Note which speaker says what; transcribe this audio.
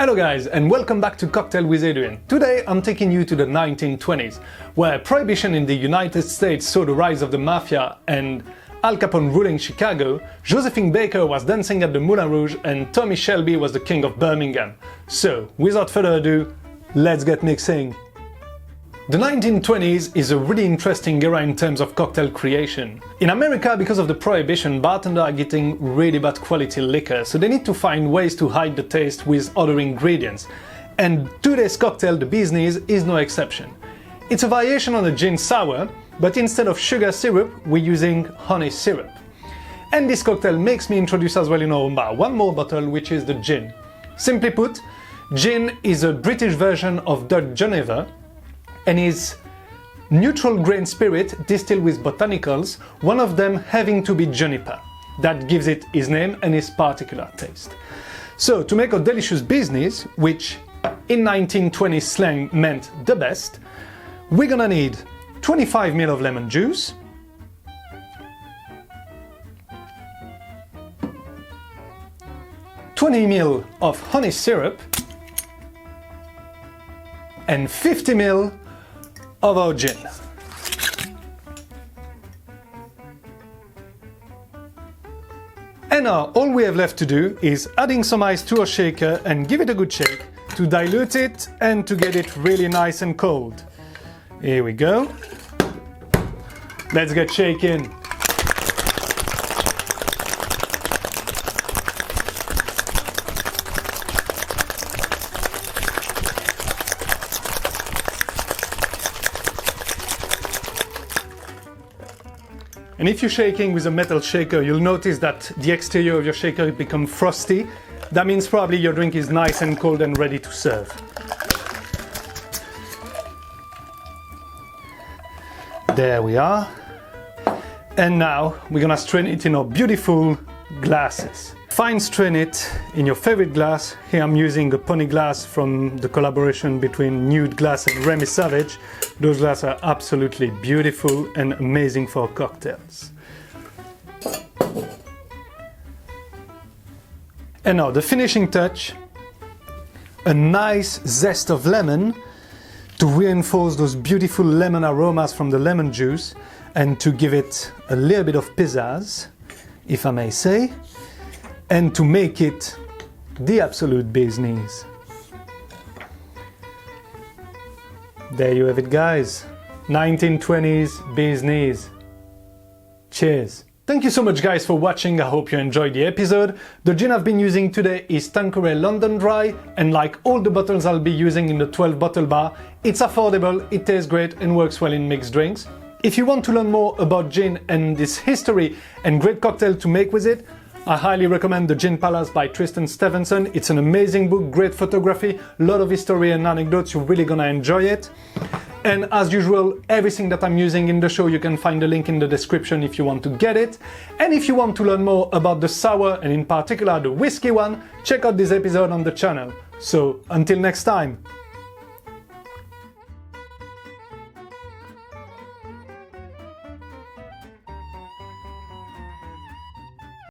Speaker 1: Hello guys, and welcome back to Cocktail with Hadrien. Today I'm taking you to the 1920s, where Prohibition in the United States saw the rise of the mafia and Al Capone ruling Chicago, Josephine Baker was dancing at the Moulin Rouge, and Tommy Shelby was the king of Birmingham. So, without further ado, let's get mixing. The 1920s is a really interesting era in terms of cocktail creation. In America, because of the Prohibition, bartenders are getting really bad quality liquor, so they need to find ways to hide the taste with other ingredients. And today's cocktail, the bee's knees, is no exception. It's a variation on a gin sour, but instead of sugar syrup, we're using honey syrup. And this cocktail makes me introduce as well in our bar one more bottle, which is the gin. Simply put, gin is a British version of Dutch Geneva, and is neutral grain spirit distilled with botanicals, one of them having to be juniper. That gives it its name and its particular taste. So to make a delicious business, which in 1920s slang meant the best, we're gonna need 25 ml of lemon juice, (20 ml of honey syrup, and 50 ml of our gin. And now all we have left to do is adding some ice to our shaker and give it a good shake to dilute it and to get it really nice and cold. Here we go. Let's get shaking. And if you're shaking with a metal shaker, you'll notice that the exterior of your shaker becomes frosty. That means probably your drink is nice and cold and ready to serve. There we are. And now we're gonna strain it in our beautiful glasses. Fine strain it in your favorite glass. Here I'm using a pony glass from the collaboration between Nude Glass and Remy Savage. Those glasses are absolutely beautiful and amazing for cocktails. And now the finishing touch, a nice zest of lemon to reinforce those beautiful lemon aromas from the lemon juice and to give it a little bit of pizzazz, if I may say, and to make it the absolute bee's knees. There you have it, guys. 1920s bee's knees. Cheers. Thank you so much, guys, for watching. I hope you enjoyed the episode. The gin I've been using today is Tanqueray London Dry, and like all the bottles I'll be using in the 12 bottle bar, it's affordable, it tastes great and works well in mixed drinks. If you want to learn more about gin and this history and great cocktail to make with it, I highly recommend The Gin Palace by Tristan Stevenson. It's an amazing book, great photography, a lot of history and anecdotes, you're really gonna enjoy it. And as usual, everything that I'm using in the show, you can find a link in the description if you want to get it. And if you want to learn more about the sour, and in particular the whiskey one, check out this episode on the channel. So until next time.